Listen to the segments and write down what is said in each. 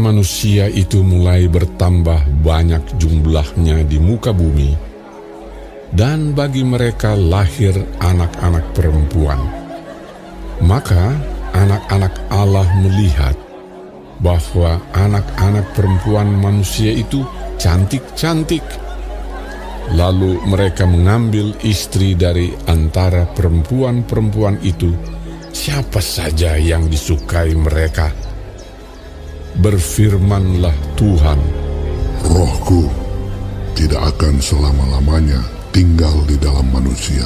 manusia itu mulai bertambah banyak jumlahnya di muka bumi, dan bagi mereka lahir anak-anak perempuan. Maka anak-anak Allah melihat bahwa anak-anak perempuan manusia itu cantik-cantik. Lalu mereka mengambil istri dari antara perempuan-perempuan itu, siapa saja yang disukai mereka. Berfirmanlah Tuhan, Rohku tidak akan selama-lamanya tinggal di dalam manusia,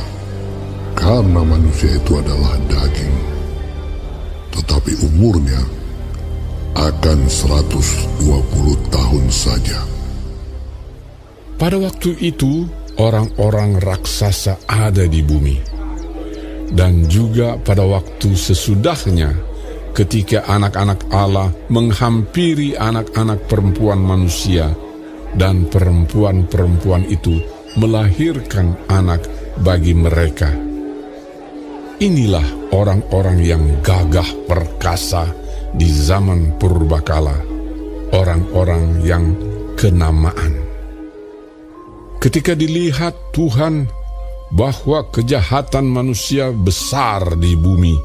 karena manusia itu adalah daging, tetapi umurnya akan 120 tahun saja. Pada waktu itu, orang-orang raksasa ada di bumi. Dan juga pada waktu sesudahnya, ketika anak-anak Allah menghampiri anak-anak perempuan manusia, dan perempuan-perempuan itu melahirkan anak bagi mereka. Inilah orang-orang yang gagah perkasa di zaman purbakala, orang-orang yang kenamaan. Ketika dilihat Tuhan bahwa kejahatan manusia besar di bumi,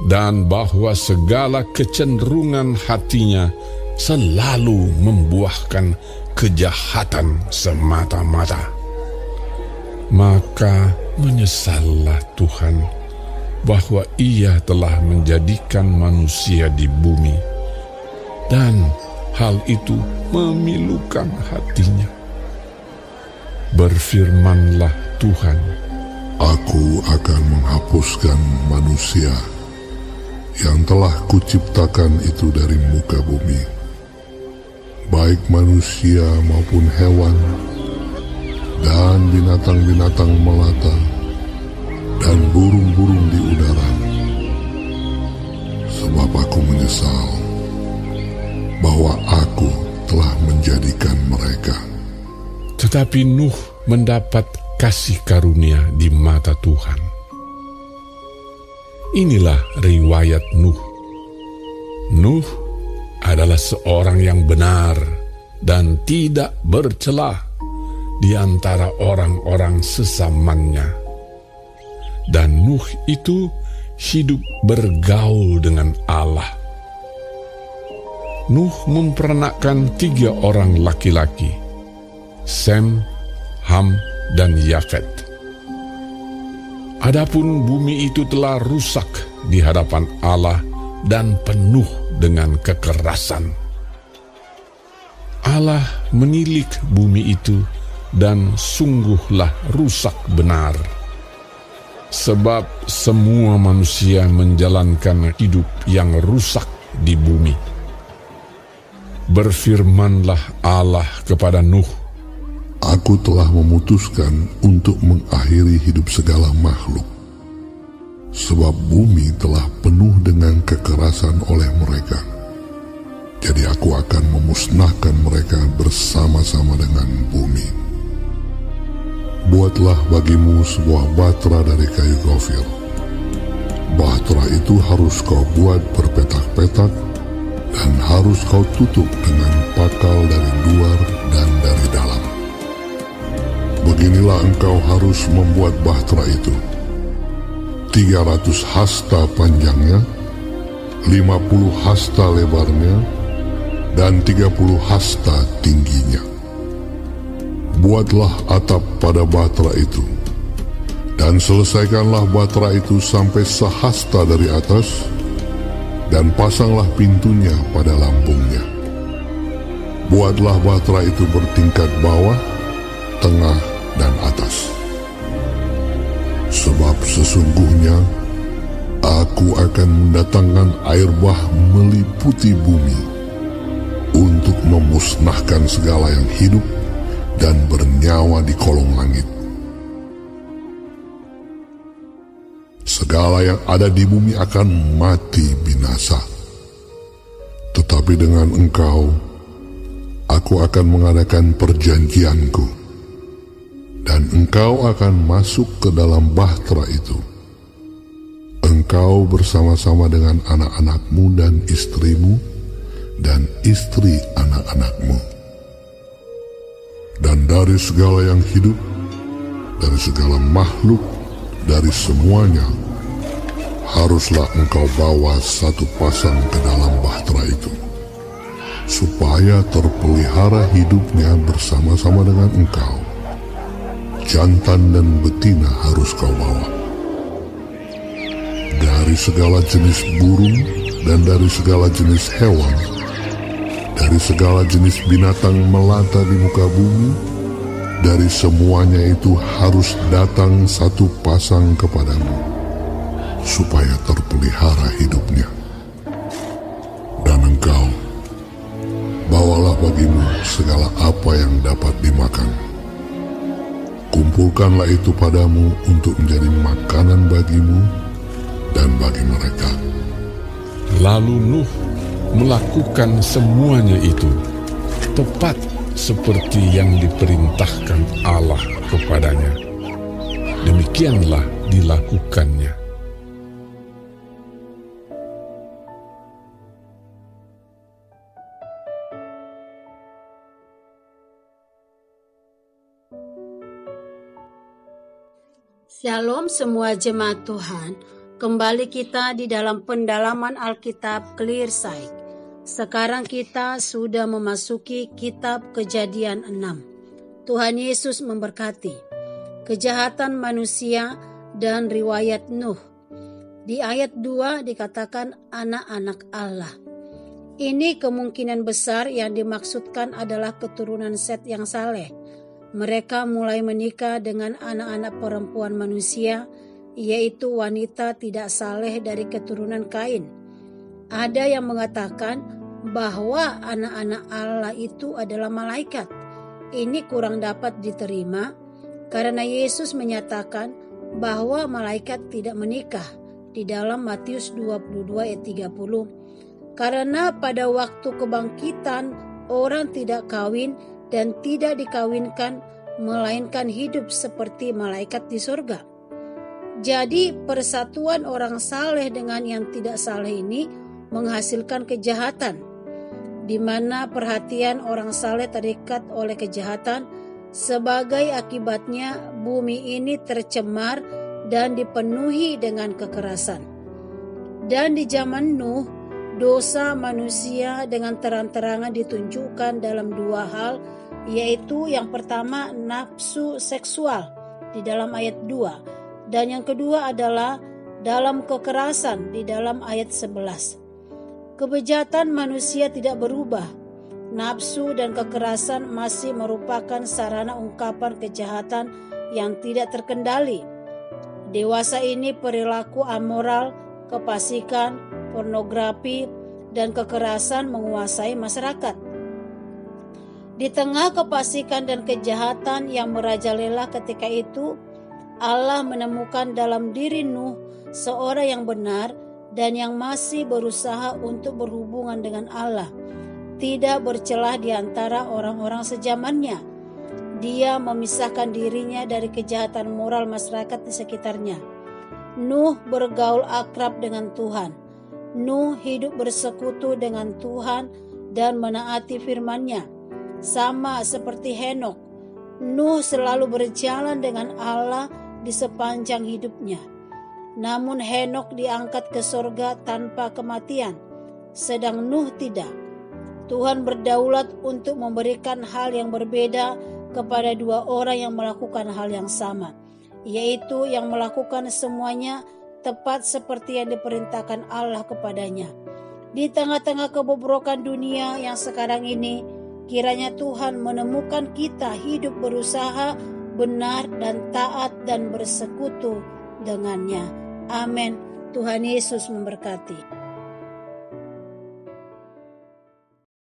dan bahwa segala kecenderungan hatinya selalu membuahkan kejahatan semata-mata, maka menyesallah Tuhan bahwa Ia telah menjadikan manusia di bumi, dan hal itu memilukan hatinya. Berfirmanlah Tuhan, Aku akan menghapuskan manusia yang telah kuciptakan itu dari muka bumi, baik manusia maupun hewan, dan binatang-binatang melata, dan burung-burung di udara. Sebab aku menyesal bahwa aku telah menjadikan mereka. tetapi Nuh mendapat kasih karunia di mata Tuhan. Inilah riwayat Nuh. Nuh adalah seorang yang benar dan tidak bercelah di antara orang-orang sesamanya. Dan Nuh itu hidup bergaul dengan Allah. Nuh mempernakkan 3 orang laki-laki, Sem, Ham, dan Yafet. Adapun bumi itu telah rusak di hadapan Allah dan penuh dengan kekerasan. Allah menilik bumi itu dan sungguhlah rusak benar. Sebab semua manusia menjalankan hidup yang rusak di bumi. Berfirmanlah Allah kepada Nuh, Aku telah memutuskan untuk mengakhiri hidup segala makhluk, sebab bumi telah penuh dengan kekerasan oleh mereka. Jadi aku akan memusnahkan mereka bersama-sama dengan bumi. Buatlah bagimu sebuah batra dari kayu gofir. Batra itu harus kau buat berpetak-petak dan harus kau tutup dengan pakal dari luar dan dari dalam. Beginilah engkau harus membuat bahtera itu. 300 hasta panjangnya, 50 hasta lebarnya, dan 30 hasta tingginya. Buatlah atap pada bahtera itu, dan selesaikanlah bahtera itu sampai sehasta dari atas, dan pasanglah pintunya pada lambungnya. Buatlah bahtera itu bertingkat bawah, tengah, dan atas. Sebab sesungguhnya aku akan mendatangkan air bah meliputi bumi untuk memusnahkan segala yang hidup dan bernyawa di kolong langit. Segala yang ada di bumi akan mati binasa. Tetapi dengan engkau, aku akan mengadakan perjanjianku, dan engkau akan masuk ke dalam bahtera itu. Engkau bersama-sama dengan anak-anakmu dan istrimu, dan istri anak-anakmu. Dan dari segala yang hidup, dari segala makhluk, dari semuanya, haruslah engkau bawa satu pasang ke dalam bahtera itu, supaya terpelihara hidupnya bersama-sama dengan engkau. Jantan dan betina harus kau bawa. Dari segala jenis burung dan dari segala jenis hewan, dari segala jenis binatang melata di muka bumi, dari semuanya itu harus datang satu pasang kepadamu, supaya terpelihara hidupnya. Dan engkau, bawalah bagimu segala apa yang dapat dimakan. Kumpulkanlah itu padamu untuk menjadi makanan bagimu dan bagi mereka. Lalu Nuh melakukan semuanya itu, tepat seperti yang diperintahkan Allah kepadanya. Demikianlah dilakukannya. Shalom semua jemaat Tuhan, kembali kita di dalam pendalaman Alkitab Clear Sight. Sekarang kita sudah memasuki kitab Kejadian 6. Tuhan Yesus memberkati. Kejahatan manusia dan riwayat Nuh. Di ayat 2 dikatakan anak-anak Allah. Ini kemungkinan besar yang dimaksudkan adalah keturunan Set yang saleh. Mereka mulai menikah dengan anak-anak perempuan manusia, yaitu wanita tidak saleh dari keturunan Kain. Ada yang mengatakan bahwa anak-anak Allah itu adalah malaikat. Ini kurang dapat diterima karena Yesus menyatakan bahwa malaikat tidak menikah di dalam Matius 22 ayat 30. Karena pada waktu kebangkitan orang tidak kawin dan tidak dikawinkan, melainkan hidup seperti malaikat di surga. Jadi persatuan orang saleh dengan yang tidak saleh ini menghasilkan kejahatan, di mana perhatian orang saleh terikat oleh kejahatan. Sebagai akibatnya bumi ini tercemar dan dipenuhi dengan kekerasan. Dan di zaman Nuh, dosa manusia dengan terang-terangan ditunjukkan dalam dua hal, yaitu yang pertama nafsu seksual di dalam ayat 2, dan yang kedua adalah dalam kekerasan di dalam ayat 11. Kebejatan manusia tidak berubah. Nafsu dan kekerasan masih merupakan sarana ungkapan kejahatan yang tidak terkendali. Dewasa ini perilaku amoral, kefasikan, pornografi, dan kekerasan menguasai masyarakat. Di tengah kefasikan dan kejahatan yang merajalela ketika itu, Allah menemukan dalam diri Nuh seorang yang benar dan yang masih berusaha untuk berhubungan dengan Allah, tidak bercelah di antara orang-orang sezamannya. Dia memisahkan dirinya dari kejahatan moral masyarakat di sekitarnya. Nuh bergaul akrab dengan Tuhan. Nuh hidup bersekutu dengan Tuhan dan menaati firman-Nya. Sama seperti Henokh, Nuh selalu berjalan dengan Allah di sepanjang hidupnya. Namun Henokh diangkat ke surga tanpa kematian, sedang Nuh tidak. Tuhan berdaulat untuk memberikan hal yang berbeda kepada dua orang yang melakukan hal yang sama, yaitu yang melakukan semuanya tepat seperti yang diperintahkan Allah kepadanya. Di tengah-tengah kebobrokan dunia yang sekarang ini, kiranya Tuhan menemukan kita hidup berusaha, benar dan taat dan bersekutu dengannya. Amin. Tuhan Yesus memberkati.